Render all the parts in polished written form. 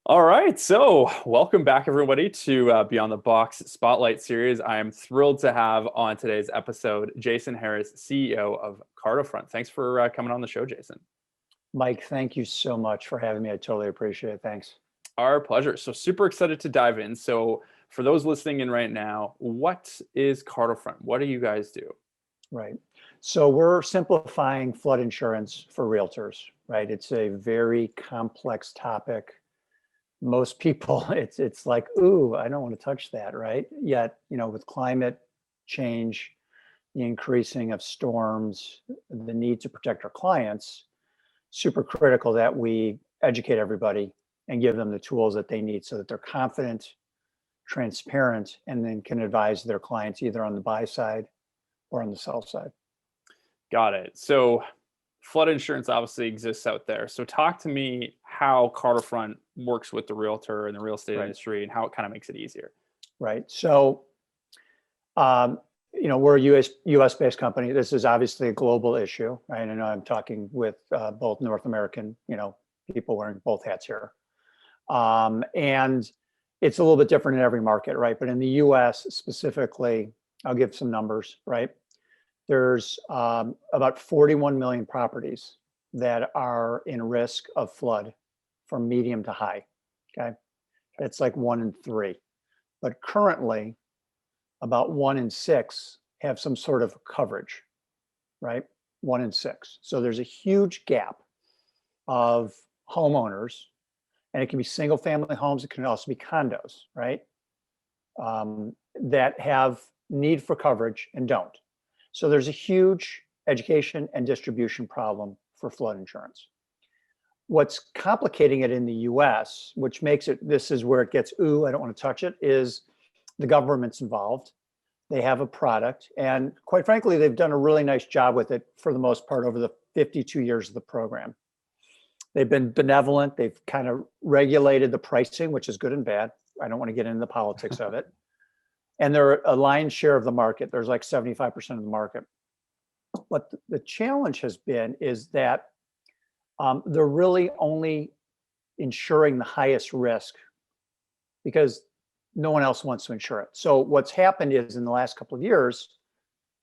All right, so welcome back, everybody, to Beyond the Box Spotlight Series. I am thrilled to have on today's episode Jason Harris, CEO of CartoFront. Thanks for coming on the show, Jason. Mike, thank you so much for having me. I totally appreciate it. Thanks. Our pleasure. So super excited to dive in. So for those listening in right now, what is CartoFront? What do you guys do? Right. So we're simplifying flood insurance for realtors, right? It's a very complex topic. Most people, it's like, ooh, I don't want to touch that, right? Yet, with climate change, the increasing of storms, the need to protect our clients, super critical that we educate everybody and give them the tools that they need so that they're confident, transparent, and then can advise their clients either on the buy side or on the sell side. Got it. So flood insurance obviously exists out there. So talk to me how CartoFront works with the realtor and the real estate Right. industry and how it kind of makes it easier. Right. So, we're a US based company. This is obviously a global issue, right? I know I'm talking with both North American, people wearing both hats here. And it's a little bit different in every market, right? But in the US specifically, I'll give some numbers, right? There's about 41 million properties that are in risk of flood from medium to high. Okay. That's like 1 in 3. But currently, about 1 in 6 have some sort of coverage, right? 1 in 6. So there's a huge gap of homeowners, and it can be single family homes. It can also be condos, right? That have need for coverage and don't. So there's a huge education and distribution problem for flood insurance. What's complicating it in the US, which makes it, this is where it gets, ooh, I don't want to touch it, is the government's involved. They have a product, and quite frankly, they've done a really nice job with it for the most part over the 52 years of the program. They've been benevolent. They've kind of regulated the pricing, which is good and bad. I don't want to get into the politics of it. And they're a lion's share of the market. There's like 75% of the market. What the challenge has been is that they're really only insuring the highest risk because no one else wants to insure it. So what's happened is in the last couple of years,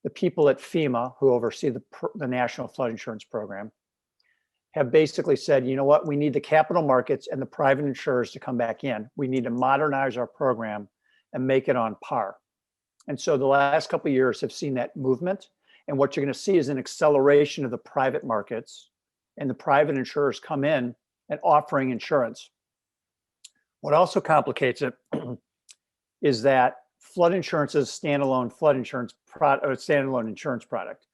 the people at FEMA who oversee the National Flood Insurance Program have basically said, you know what, we need the capital markets and the private insurers to come back in. We need to modernize our program and make it on par. And so the last couple of years have seen that movement. And what you're going to see is an acceleration of the private markets and the private insurers come in and offering insurance. What also complicates it is that flood insurance is a standalone insurance product.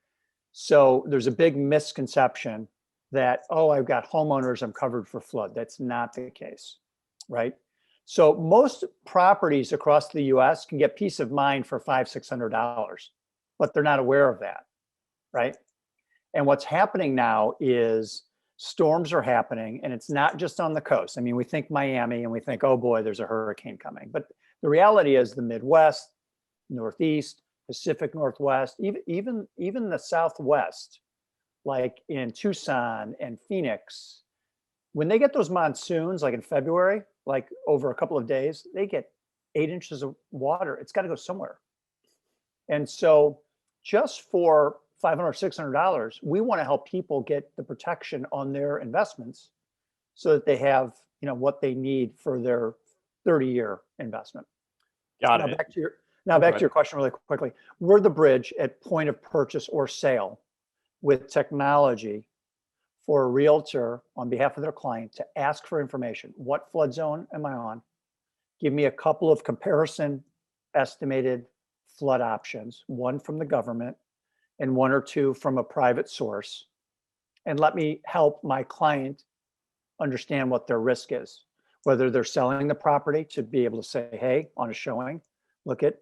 So there's a big misconception that, oh, I've got homeowners, I'm covered for flood. That's not the case, right? So most properties across the US can get peace of mind for $500-$600, but they're not aware of that, right? And what's happening now is storms are happening, and it's not just on the coast. I mean, we think Miami and we think, oh boy, there's a hurricane coming. But the reality is the Midwest, Northeast, Pacific Northwest, even the Southwest, like in Tucson and Phoenix, when they get those monsoons, like in February, like over a couple of days, they get 8 inches of water. It's got to go somewhere. And so just for $500, $600, we want to help people get the protection on their investments so that they have, what they need for their 30-year investment. Got Now it. back to your question really quickly. We're the bridge at point of purchase or sale with technology for a realtor on behalf of their client to ask for information. What flood zone am I on? Give me a couple of comparison estimated flood options, one from the government and 1 or 2 from a private source. And let me help my client understand what their risk is, whether they're selling the property to be able to say, hey, on a showing, look at,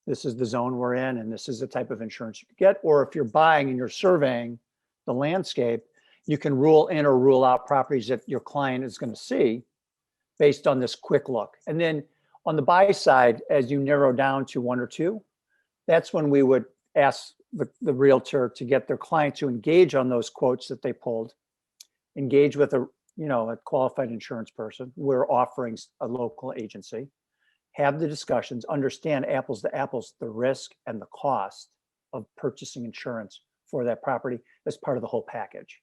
this is the zone we're in and this is the type of insurance you could get. Or if you're buying and you're surveying the landscape, you can rule in or rule out properties that your client is going to see based on this quick look. And then on the buy side, as you narrow down to 1 or 2, that's when we would ask the realtor to get their client to engage on those quotes that they pulled, engage with a qualified insurance person. We're offering a local agency, have the discussions, understand apples to apples, the risk and the cost of purchasing insurance for that property as part of the whole package.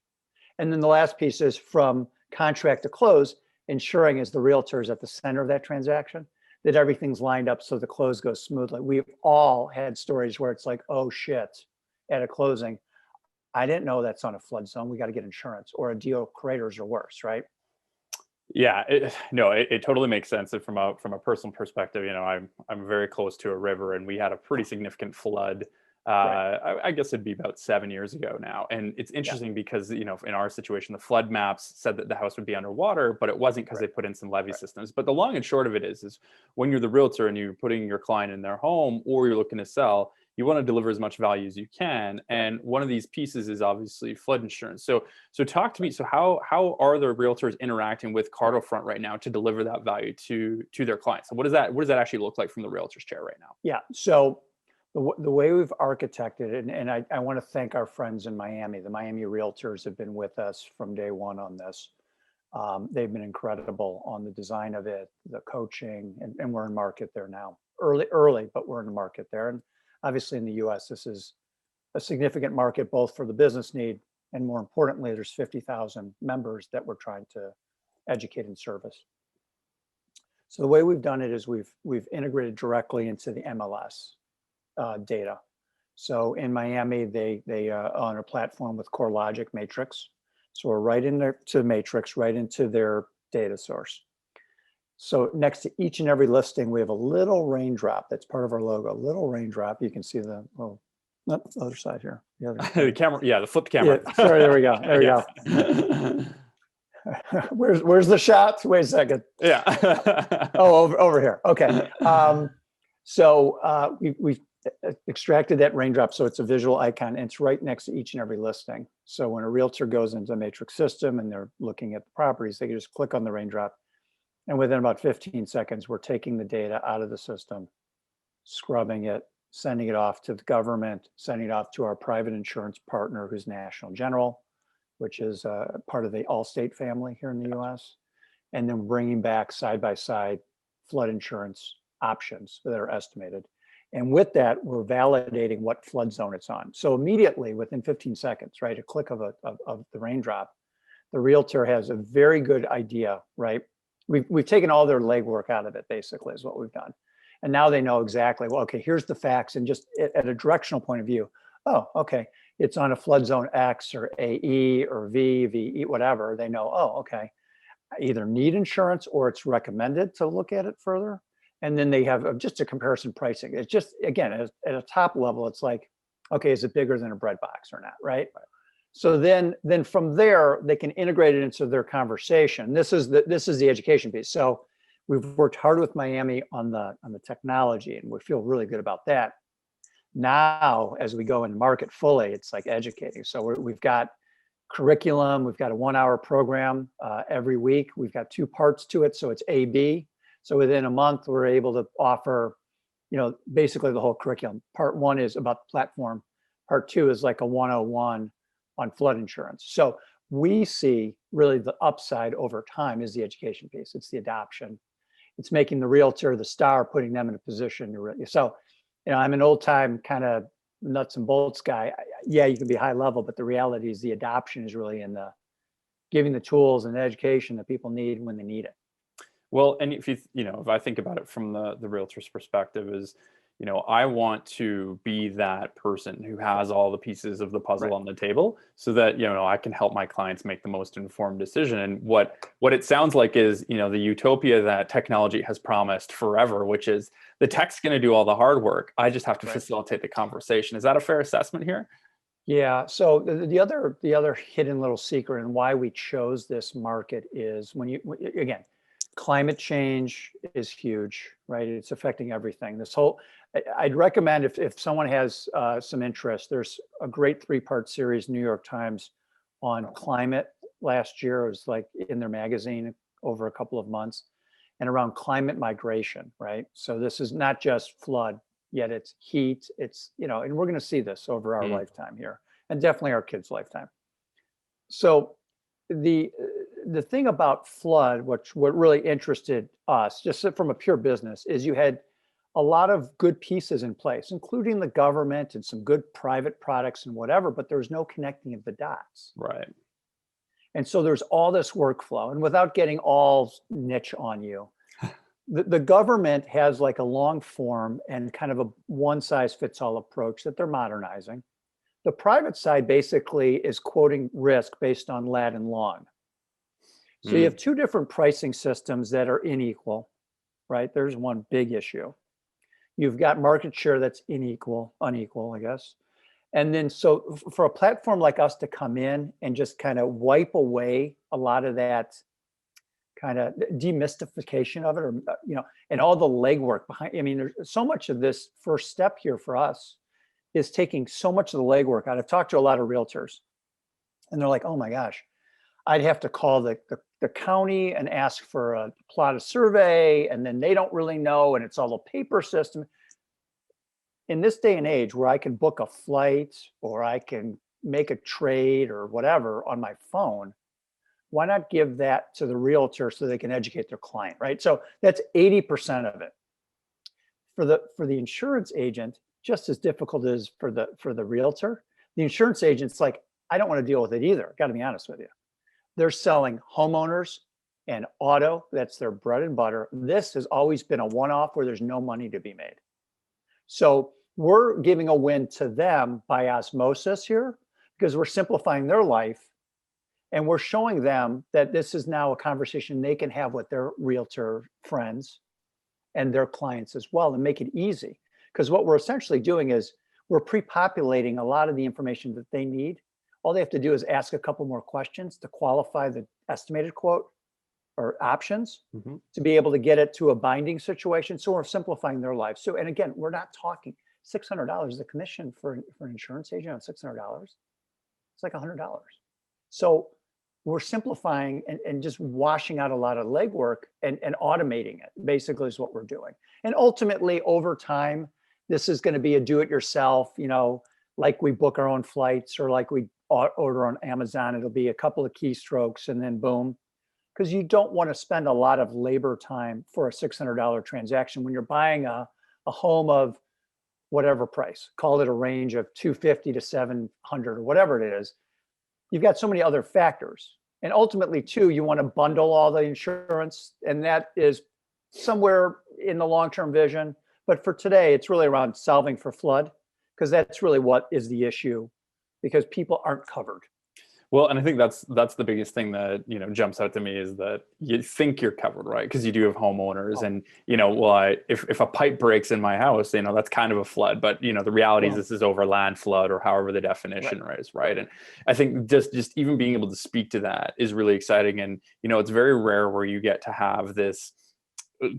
And then the last piece is from contract to close, ensuring as the realtor is at the center of that transaction, that everything's lined up so the close goes smoothly. We've all had stories where it's like, oh shit, at a closing, I didn't know that's on a flood zone. We got to get insurance, or a deal craters or worse, right? Yeah, it totally makes sense. And from a personal perspective, I'm very close to a river, and we had a pretty significant flood. Right. I guess it'd be about 7 years ago now. And it's Yeah. interesting because, in our situation, the flood maps said that the house would be underwater, but it wasn't because they put in some levee systems. But the long and short of it is when you're the realtor and you're putting your client in their home, or you're looking to sell, you want to deliver as much value as you can. And one of these pieces is obviously flood insurance. So talk to me. So how are the realtors interacting with CartoFront right now to deliver that value to their clients? And what does that actually look like from the realtor's chair right now? Yeah. So the way we've architected it, and I want to thank our friends in Miami. The Miami realtors have been with us from day one on this. They've been incredible on the design of it, the coaching, and we're in market there now. Early, but we're in the market there. And obviously in the US, this is a significant market, both for the business need, and more importantly, there's 50,000 members that we're trying to educate and service. So the way we've done it is we've integrated directly into the MLS data. So in Miami, they on a platform with CoreLogic Matrix. So we're right in there to Matrix, right into their data source. So next to each and every listing, we have a little raindrop that's part of our logo. A little raindrop. You can see the other side here. The other The camera, the flipped camera. Yeah, sorry, there we go. There we go. Where's the shot? Wait a second. Yeah. Oh, over here. Okay. So we've extracted that raindrop, so it's a visual icon, and it's right next to each and every listing. So when a realtor goes into the Matrix system and they're looking at the properties, they can just click on the raindrop, and within about 15 seconds, we're taking the data out of the system, scrubbing it, sending it off to the government, sending it off to our private insurance partner, who's National General, which is part of the Allstate family here in the US, and then bringing back side by side flood insurance options that are estimated. And with that, we're validating what flood zone it's on. So immediately, within 15 seconds, right, a click of the raindrop, the realtor has a very good idea, right? We've taken all their legwork out of it, basically, is what we've done. And now they know exactly, well, okay, here's the facts, and just at a directional point of view, oh, okay, it's on a flood zone X or AE or VE, whatever. They know, oh, okay, I either need insurance or it's recommended to look at it further. And then they have just a comparison pricing. It's just, again, at a top level, it's like, okay, is it bigger than a bread box or not, right? So then from there, they can integrate it into their conversation. This is the education piece. So we've worked hard with Miami on the technology, and we feel really good about that. Now, as we go into market fully, it's like educating. So we've got curriculum, we've got a 1-hour program every week. We've got 2 parts to it, so it's A/B. So within a month, we're able to offer, basically the whole curriculum. Part 1 is about the platform. Part 2 is like a 101 on flood insurance. So we see really the upside over time is the education piece. It's the adoption. It's making the realtor the star, putting them in a position to really. So, I'm an old time kind of nuts and bolts guy. Yeah, you can be high level, but the reality is the adoption is really in the giving the tools and the education that people need when they need it. Well, and if if I think about it from the realtor's perspective is, I want to be that person who has all the pieces of the puzzle on the table so that, I can help my clients make the most informed decision. And what it sounds like is, the utopia that technology has promised forever, which is the tech's going to do all the hard work. I just have to facilitate the conversation. Is that a fair assessment here? Yeah. So the other hidden little secret and why we chose this market is again, climate change is huge, right? It's affecting everything. I'd recommend if someone has some interest, there's a great 3-part series, New York Times, on climate last year. It was like in their magazine over a couple of months, and around climate migration, right? So this is not just flood, yet it's heat, and we're going to see this over our lifetime here, and definitely our kids' lifetime. So the the thing about flood, what really interested us, just from a pure business, is you had a lot of good pieces in place, including the government and some good private products and whatever, but there's no connecting of the dots. Right. And so there's all this workflow, and without getting all niche on you, the government has like a long form and kind of a one size fits all approach that they're modernizing. The private side basically is quoting risk based on lat and long. So you have two different pricing systems that are unequal, right? There's one big issue. You've got market share that's unequal, I guess. And then so for a platform like us to come in and just kind of wipe away a lot of that kind of demystification of it, or, and all the legwork behind, I mean, there's so much of this first step here for us is taking so much of the legwork out. I've talked to a lot of realtors and they're like, oh my gosh, I'd have to call the county and ask for a plot of survey, and then they don't really know, and it's all a paper system. In this day and age where I can book a flight or I can make a trade or whatever on my phone, why not give that to the realtor so they can educate their client, right? So that's 80% of it. For the insurance agent, just as difficult as for the realtor, the insurance agent's like, I don't want to deal with it either. Got to be honest with you. They're selling homeowners and auto. That's their bread and butter. This has always been a one-off where there's no money to be made. So we're giving a win to them by osmosis here because we're simplifying their life, and we're showing them that this is now a conversation they can have with their realtor friends and their clients as well, and make it easy. Because what we're essentially doing is we're pre-populating a lot of the information that they need. All they have to do is ask a couple more questions to qualify the estimated quote or options to be able to get it to a binding situation. So we're simplifying their lives. So, and again, we're not talking $600 is a commission for an insurance agent on $600. It's like $100. So we're simplifying and just washing out a lot of legwork and automating it, basically, is what we're doing. And ultimately, over time, this is going to be a do-it-yourself, like we book our own flights or like we order on Amazon. It'll be a couple of keystrokes and then boom. Because you don't want to spend a lot of labor time for a $600 transaction when you're buying a home of whatever price, call it a range of 250 to 700 or whatever it is. You've got so many other factors. And ultimately too, you want to bundle all the insurance, and that is somewhere in the long-term vision. But for today, it's really around solving for flood, because that's really what is the issue, because people aren't covered. Well, and I think that's the biggest thing that, jumps out to me is that you think you're covered, right? Because you do have homeowners and, if a pipe breaks in my house, that's kind of a flood, but the reality is this is over land flood or however the definition is, right? And I think just even being able to speak to that is really exciting. And, it's very rare where you get to have this.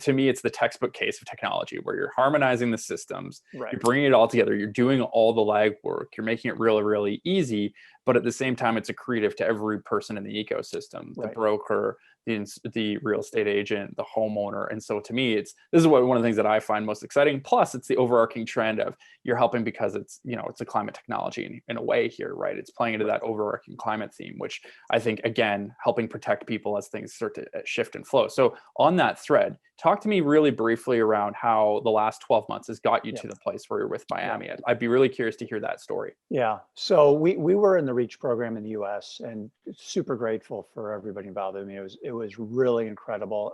To me, it's the textbook case of technology where you're harmonizing the systems, you're bringing it all together, you're doing all the legwork, you're making it really, really easy. But at the same time, it's accretive to every person in the ecosystem, the broker, the real estate agent, the homeowner. And so to me, this is one of the things that I find most exciting. Plus, it's the overarching trend of you're helping because it's a climate technology in a way here, right? It's playing into that overarching climate theme, which I think, again, helping protect people as things start to shift and flow. So on that thread, talk to me really briefly around how the last 12 months has got you to the place where you're with Miami. I'd be really curious to hear that story. Yeah. So we were in the REACH program in the US, and super grateful for everybody involved. I mean, it was really incredible.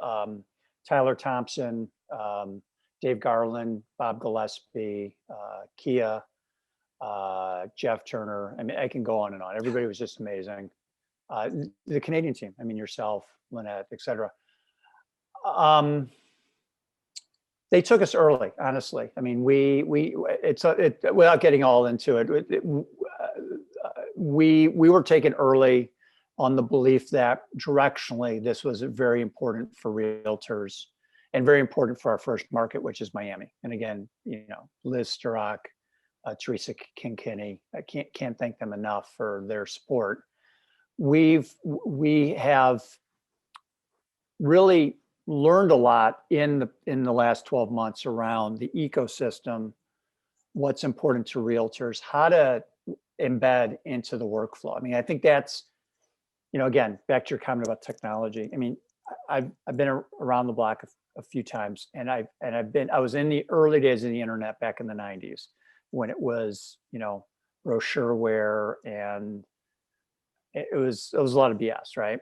Tyler Thompson, Dave Garland, Bob Gillespie, Kia, Jeff Turner. I mean, I can go on and on. Everybody was just amazing. The Canadian team, I mean, yourself, Lynette, et cetera. They took us early, honestly. I mean, without getting all into it, we were taken early on the belief that directionally this was very important for realtors and very important for our first market, which is Miami. And again, Liz Sturrock, Teresa King-Kinney, I can't thank them enough for their support. We have really learned a lot in the last 12 months around the ecosystem, what's important to realtors, how to embed into the workflow. I mean, I think that's, again, back to your comment about technology. I mean, I've been around the block a few times, and I was in the early days of the internet back in the 90s when it was, brochureware, and it was a lot of BS, right?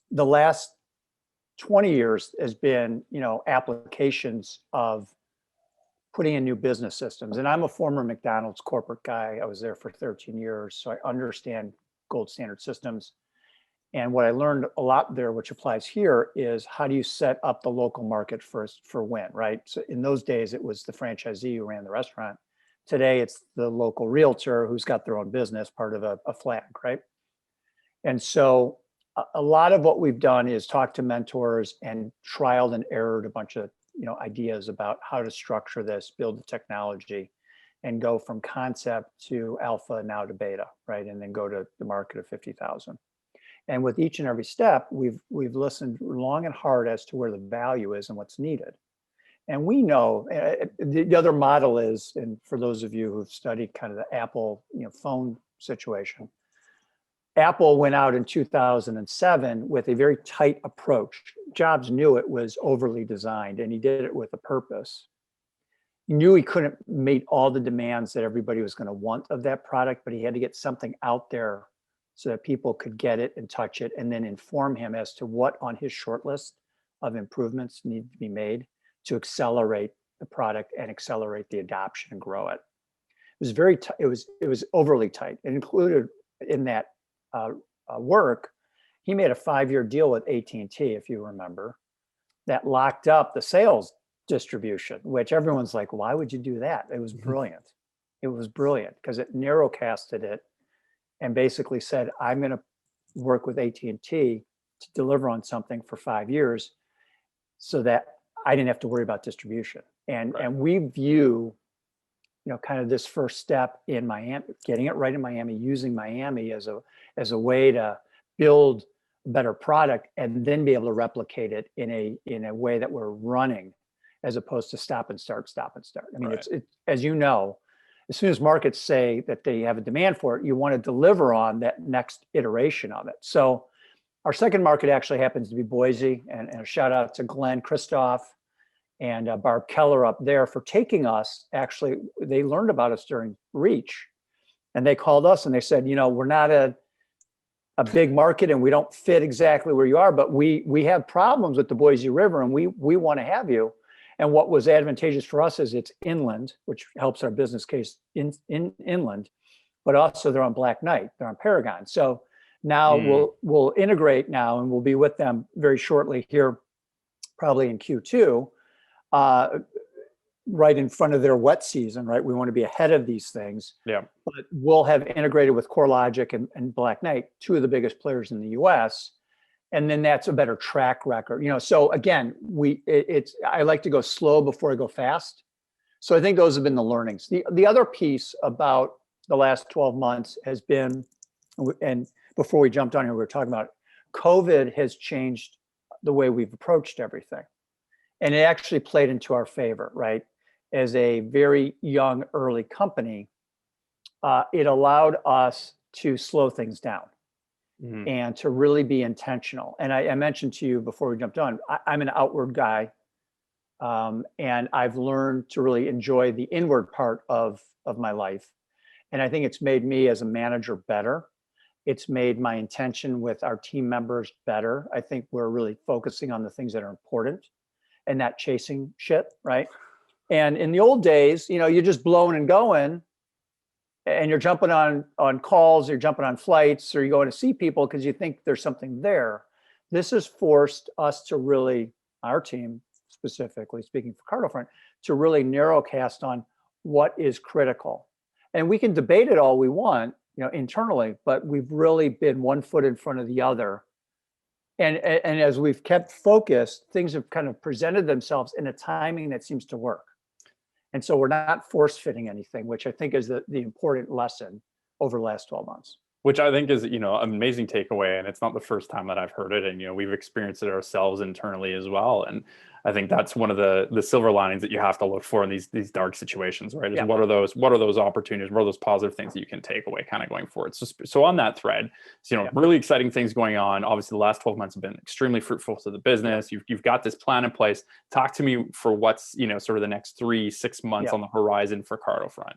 The last 20 years has been, applications of putting in new business systems. And I'm a former McDonald's corporate guy. I was there for 13 years, so I understand gold standard systems. And what I learned a lot there, which applies here, is how do you set up the local market for when, right? So in those days, it was the franchisee who ran the restaurant. Today, it's the local realtor who's got their own business, part of a flag, right? And so a lot of what we've done is talk to mentors and trialed and errored a bunch of ideas about how to structure this, build the technology, and go from concept to alpha, now to beta, right? And then go to the market of 50,000. And with each and every step, we've listened long and hard as to where the value is and what's needed. And we know the other model is, and for those of you who've studied kind of the Apple phone situation, Apple went out in 2007 with a very tight approach. Jobs knew it was overly designed, and he did it with a purpose. He knew he couldn't meet all the demands that everybody was going to want of that product, but he had to get something out there so that people could get it and touch it, and then inform him as to what on his short list of improvements need to be made to accelerate the product and accelerate the adoption and grow it. It was very it was overly tight. It included in that work, he made a 5-year deal with AT&T, if you remember, that locked up the sales distribution, which everyone's like, why would you do that? It was brilliant. It was brilliant because it narrowcasted it and basically said, I'm going to work with AT&T to deliver on something for 5 years so that I didn't have to worry about distribution. And we view kind of this first step in Miami, getting it right in Miami, using Miami as a way to build a better product and then be able to replicate it in a way that we're running, as opposed to stop and start. I mean, it's as you know, as soon as markets say that they have a demand for it, you want to deliver on that next iteration of it. So our second market actually happens to be Boise, and a shout out to Glenn Christoph and Barb Keller up there for taking us. Actually, they learned about us during Reach, and they called us and they said, we're not a big market and we don't fit exactly where you are, but we have problems with the Boise River and we want to have you. And what was advantageous for us is it's inland, which helps our business case in inland, but also they're on Black Knight, they're on Paragon. So now we'll integrate now, and we'll be with them very shortly here, probably in Q2. Right in front of their wet season, right? We want to be ahead of these things. Yeah. But we'll have integrated with CoreLogic and Black Knight, two of the biggest players in the US. And then that's a better track record. So again, I like to go slow before I go fast. So I think those have been the learnings. The other piece about the last 12 months has been, and before we jumped on here, we were talking about COVID has changed the way we've approached everything. And it actually played into our favor, right? As a very young, early company, it allowed us to slow things down and to really be intentional. And I mentioned to you before we jumped on, I'm an outward guy, and I've learned to really enjoy the inward part of my life. And I think it's made me as a manager better. It's made my intention with our team members better. I think we're really focusing on the things that are important and not chasing shit, right? And in the old days, you're just blowing and going, and you're jumping on calls, you're jumping on flights, or you're going to see people because you think there's something there. This has forced us to really, our team specifically, speaking for CartoFront, to really narrowcast on what is critical. And we can debate it all we want, internally, but we've really been one foot in front of the other. And as we've kept focused, things have kind of presented themselves in a timing that seems to work. And so we're not force fitting anything, which I think is the important lesson over the last 12 months. Which I think is, an amazing takeaway. And it's not the first time that I've heard it. And, we've experienced it ourselves internally as well. And I think that's one of the silver linings that you have to look for in these dark situations, right? Is Yeah. what are those opportunities, what are those positive things that you can take away kind of going forward. So on that thread, really exciting things going on. Obviously, the last 12 months have been extremely fruitful to the business. You've got this plan in place. Talk to me for what's, sort of the next 3-6 months on the horizon for CartoFront.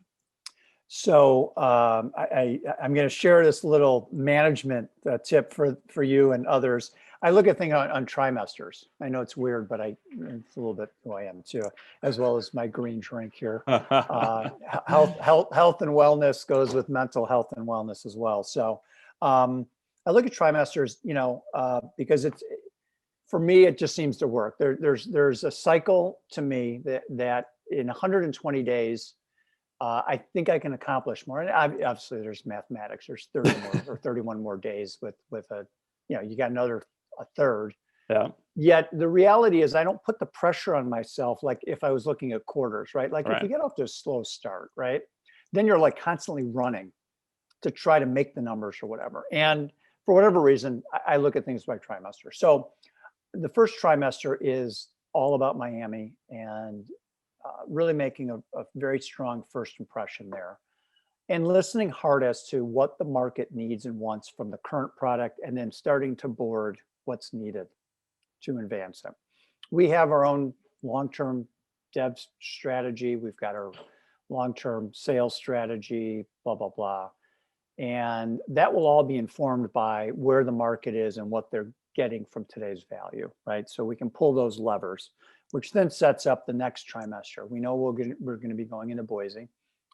So I'm going to share this little management tip for you and others. I look at things on trimesters. I know it's weird, but it's a little bit who I am too, as well as my green drink here. Health and wellness goes with mental health and wellness as well. So I look at trimesters, because for me, it just seems to work. There's a cycle to me that in 120 days, I think I can accomplish more. And obviously there's mathematics, there's 30 more or 31 more days with a, you got a third. Yeah. Yet the reality is I don't put the pressure on myself like if I was looking at quarters, right? Like if you get off to a slow start, right? Then you're like constantly running to try to make the numbers or whatever. And for whatever reason, I look at things by trimester. So the first trimester is all about Miami and really making a very strong first impression there and listening hard as to what the market needs and wants from the current product, and then starting to board what's needed to advance it. We have our own long-term dev strategy. We've got our long-term sales strategy, blah, blah, blah. And that will all be informed by where the market is and what they're getting from today's value, right? So we can pull those levers, which then sets up the next trimester. We know we're going to be going into Boise.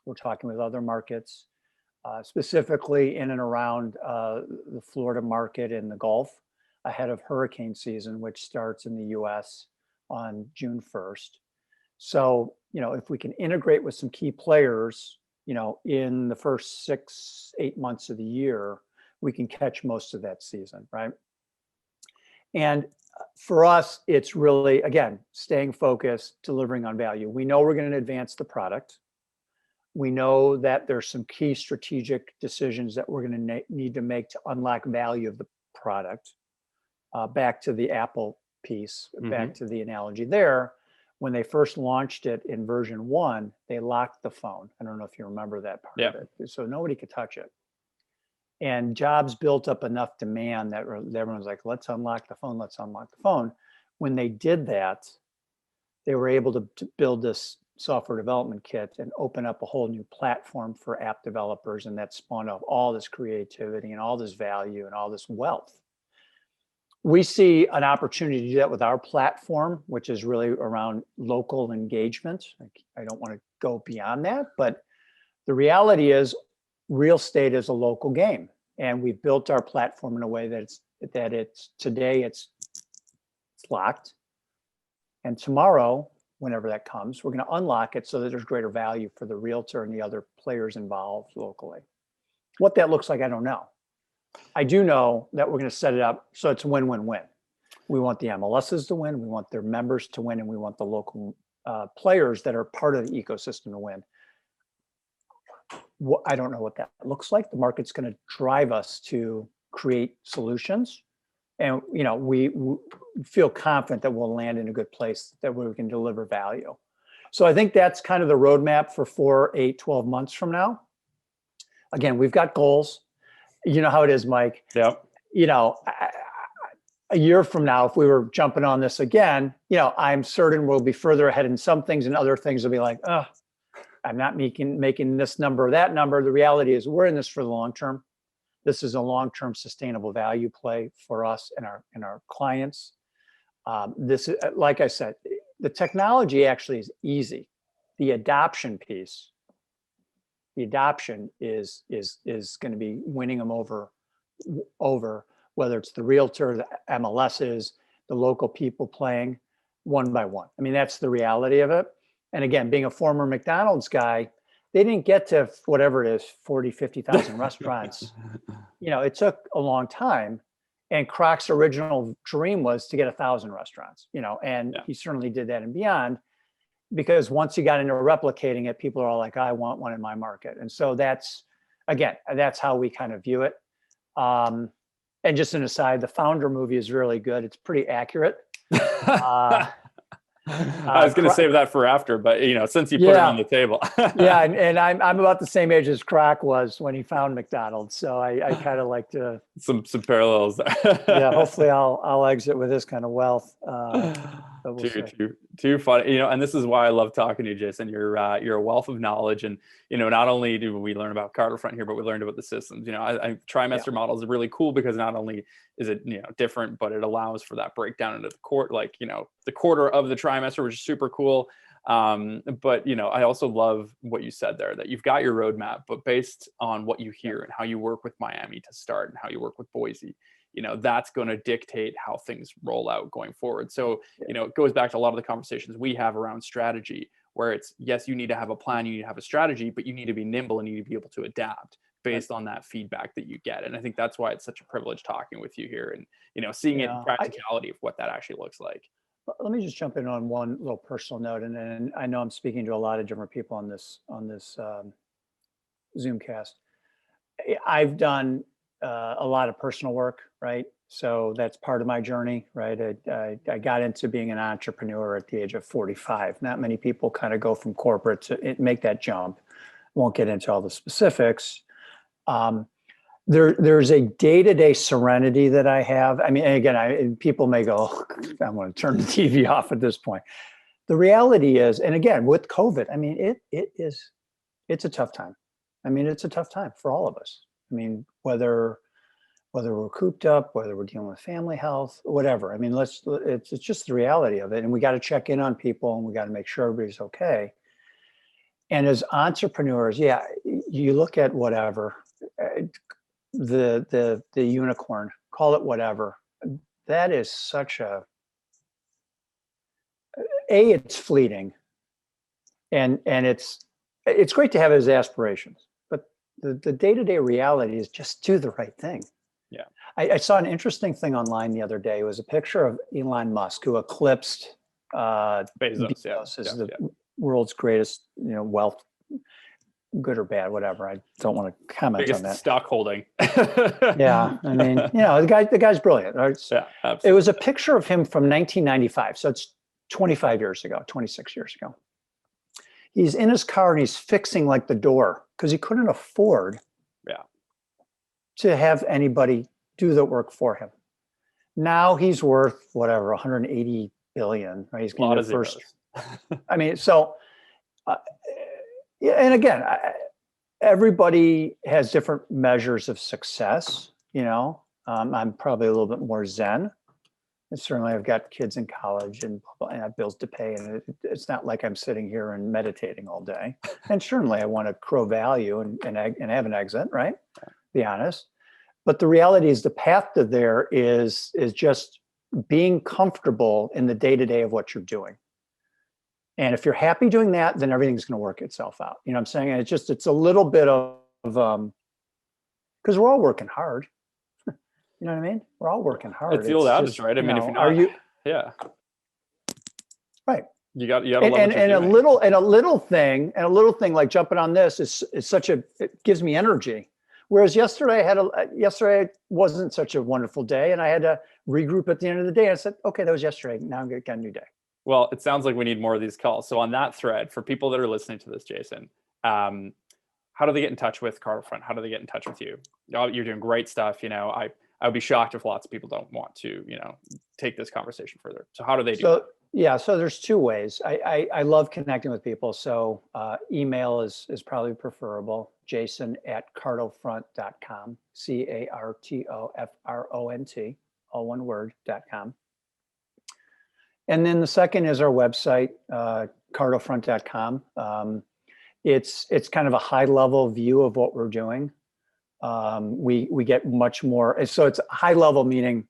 We're talking with other markets, specifically in and around the Florida market and the Gulf ahead of hurricane season, which starts in the US on June 1st. So, if we can integrate with some key players, in the first 6-8 months of the year, we can catch most of that season, right? And for us, it's really, again, staying focused, delivering on value. We know we're going to advance the product. We know that there's some key strategic decisions that we're going to need to make to unlock value of the product. Back to the Apple piece, back to the analogy there. When they first launched it in version 1, they locked the phone. I don't know if you remember that part of it. So nobody could touch it. And Jobs built up enough demand that everyone was like, let's unlock the phone, let's unlock the phone. When they did that, they were able to build this software development kit and open up a whole new platform for app developers. And that spawned off all this creativity and all this value and all this wealth. We see an opportunity to do that with our platform, which is really around local engagement. I don't want to go beyond that, but the reality is real estate is a local game, and we've built our platform in a way that it's today it's locked, and tomorrow, whenever that comes, we're going to unlock it so that there's greater value for the realtor and the other players involved locally. What that looks like, I don't know. I do know that we're going to set it up so it's a win-win-win. We want the MLSs to win, we want their members to win, and we want the local players that are part of the ecosystem to win. I don't know what that looks like. The market's going to drive us to create solutions. And, we feel confident that we'll land in a good place that we can deliver value. So I think that's kind of the roadmap for 4, 8, 12 months from now. Again, we've got goals. You know how it is, Mike. Yep. A year from now, if we were jumping on this again, I'm certain we'll be further ahead in some things, and other things will be like, I'm not making this number or that number. The reality is we're in this for the long term. This is a long-term sustainable value play for us and our clients. This is, like I said, the technology actually is easy. The adoption piece, is going to be winning them over, whether it's the realtor, the MLSs, the local people playing one by one. I mean, that's the reality of it. And again, being a former McDonald's guy, they didn't get to whatever it is, 40, 50,000 restaurants. It took a long time. And Croc's original dream was to get 1,000 restaurants, and he certainly did that and beyond, because once he got into replicating it, people are all like, I want one in my market. And so that's, again, that's how we kind of view it. And just an aside, the Founder movie is really good. It's pretty accurate. I was going to save that for after, but since you put it on the table. Yeah, and I'm about the same age as Kroc was when he found McDonald's, so I kind of like to some parallels there. Yeah, hopefully I'll exit with this kind of wealth. Too funny, and this is why I love talking to you, Jason. You're a wealth of knowledge, and not only do we learn about CartoFront here, but we learned about the systems. Trimester models are really cool because not only is it different, but it allows for that breakdown into the the quarter of the trimester, which is super cool. But I also love what you said there, that you've got your roadmap, but based on what you hear and how you work with Miami to start and how you work with Boise, that's going to dictate how things roll out going forward. So, it goes back to a lot of the conversations we have around strategy, where it's, yes, you need to have a plan, you need to have a strategy, but you need to be nimble and you need to be able to adapt based on that feedback that you get. And I think that's why it's such a privilege talking with you here and, seeing it in practicality of what that actually looks like. Let me just jump in on one little personal note, and then I know I'm speaking to a lot of different people on this Zoomcast. I've done a lot of personal work, right? So that's part of my journey, right? I got into being an entrepreneur at the age of 45. Not many people kind of go from corporate to make that jump. Won't get into all the specifics. There's a day-to-day serenity that I have. I mean, and again, people may go, oh, I'm going to turn the TV off at this point. The reality is, and again, with COVID, I mean, it's a tough time. I mean, it's a tough time for all of us. I mean, whether we're cooped up, whether we're dealing with family health, whatever. I mean, it's just the reality of it. And we got to check in on people and we got to make sure everybody's okay. And as entrepreneurs, yeah, you look at whatever, the unicorn, call it whatever. That is such it's fleeting. And it's great to have it as aspirations. The day-to-day reality is just do the right thing. Yeah. I saw an interesting thing online the other day. It was a picture of Elon Musk, who eclipsed Bezos as the world's greatest, wealth, good or bad, whatever. I don't want to comment on that. Stock holding. Yeah. I mean, the guy's brilliant. Right? Yeah, absolutely. It was a picture of him from 1995. So it's 25 years ago, 26 years ago. He's in his car and he's fixing like the door because he couldn't afford to have anybody do the work for him. Now he's worth whatever, 180 billion, right? He's going to be the first. I mean, so, and again, everybody has different measures of success. I'm probably a little bit more zen. And certainly I've got kids in college and I have bills to pay, and it's not like I'm sitting here and meditating all day. And certainly I want to grow value and have an exit, right? Be honest. But the reality is the path to there is just being comfortable in the day-to-day of what you're doing. And if you're happy doing that, then everything's going to work itself out. You know what I'm saying? And it's a little bit of because we're all working hard. You know what I mean? We're all working hard. It's the old adage, right? I mean, if you're not, right. You got to and a little thing like jumping on this is it gives me energy. Whereas yesterday wasn't such a wonderful day, and I had to regroup at the end of the day. And I said, okay, that was yesterday. Now I'm going to get a new day. Well, it sounds like we need more of these calls. So on that thread, for people that are listening to this, Jason, how do they get in touch with CartoFront? How do they get in touch with you? You're doing great stuff. I would be shocked if lots of people don't want to, take this conversation further. So how do they do that? Yeah, so there's two ways. I love connecting with people. So email is probably preferable. Jason@cartofront.com, CARTOFRONT, all one word, .com. And then the second is our website, cartofront.com. It's kind of a high level view of what we're doing. We get much more. So it's high level, meaning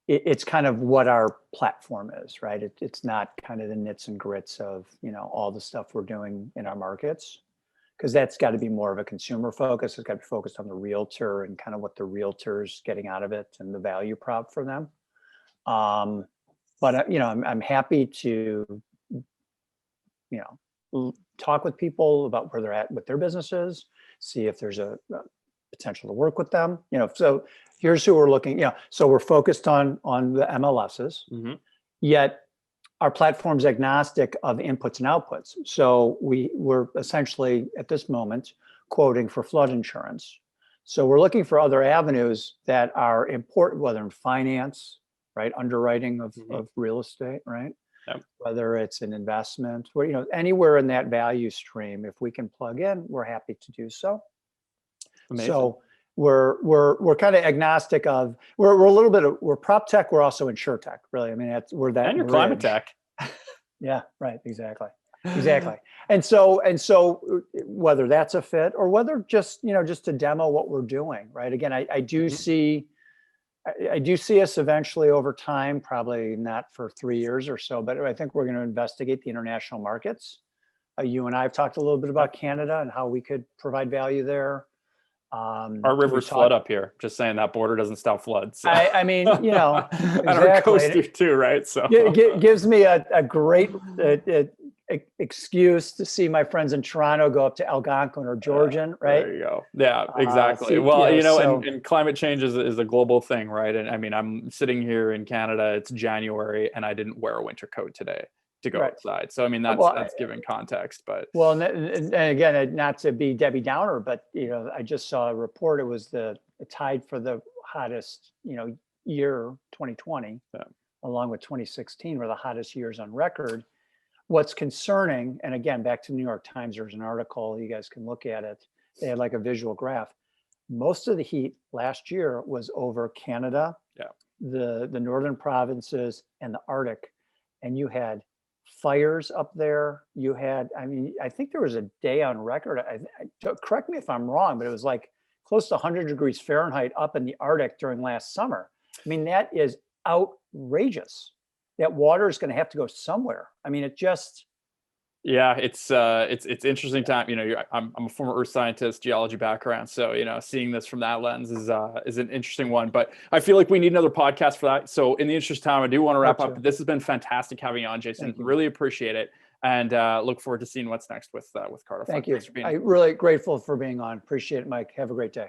it's kind of what our platform is, right? It's not kind of the nits and grits of, all the stuff we're doing in our markets, because that's got to be more of a consumer focus. It's got to be focused on the realtor and kind of what the realtor's getting out of it and the value prop for them. But I'm happy to, talk with people about where they're at with their businesses, see if there's a potential to work with them. So here's who we're looking. So we're focused on the MLSs, yet our platform's agnostic of inputs and outputs. So we're essentially at this moment quoting for flood insurance. So we're looking for other avenues that are important, whether in finance, right, underwriting of real estate, right, whether it's an investment, or anywhere in that value stream. If we can plug in, we're happy to do so. Amazing. So we're kind of agnostic of, we're a little bit of, we're prop tech, we're also insure tech, really. I mean, we're that. And you're bridge. climate tech. Yeah, right. Exactly. And so whether that's a fit or whether just to demo what we're doing, right? Again, I do see us eventually over time, probably not for 3 years or so, but I think we're going to investigate the international markets. You and I have talked a little bit about Canada and how we could provide value there. Our rivers flood up here. Just saying, that border doesn't stop floods. So. I mean, and our coast do too, right? So gives me a great excuse to see my friends in Toronto go up to Algonquin or Georgian, right? There you go. Yeah, exactly. And climate change is a global thing, right? And I mean, I'm sitting here in Canada, it's January, and I didn't wear a winter coat today to go outside. So I mean, that's giving context. But and again, not to be Debbie Downer, but I just saw a report. It was tied for the hottest year, 2020, along with 2016, were the hottest years on record. What's concerning, and again, back to New York Times, there's an article, you guys can look at it. They had like a visual graph. Most of the heat last year was over Canada, the northern provinces, and the Arctic, and you had fires up there. You had, I think there was a day on record, correct me if I'm wrong, but it was like close to 100 degrees Fahrenheit up in the Arctic during last summer. I mean, that is outrageous. That water is going to have to go somewhere. I mean, it's interesting time. I'm a former earth scientist, geology background, so seeing this from that lens is an interesting one. But I feel like we need another podcast for that. So in the interest of time, I do want to wrap up. This has been fantastic having you on, Jason. Really appreciate it, and look forward to seeing what's next with CartoFront. Thank you. I'm really grateful for being on. Appreciate it, Mike. Have a great day.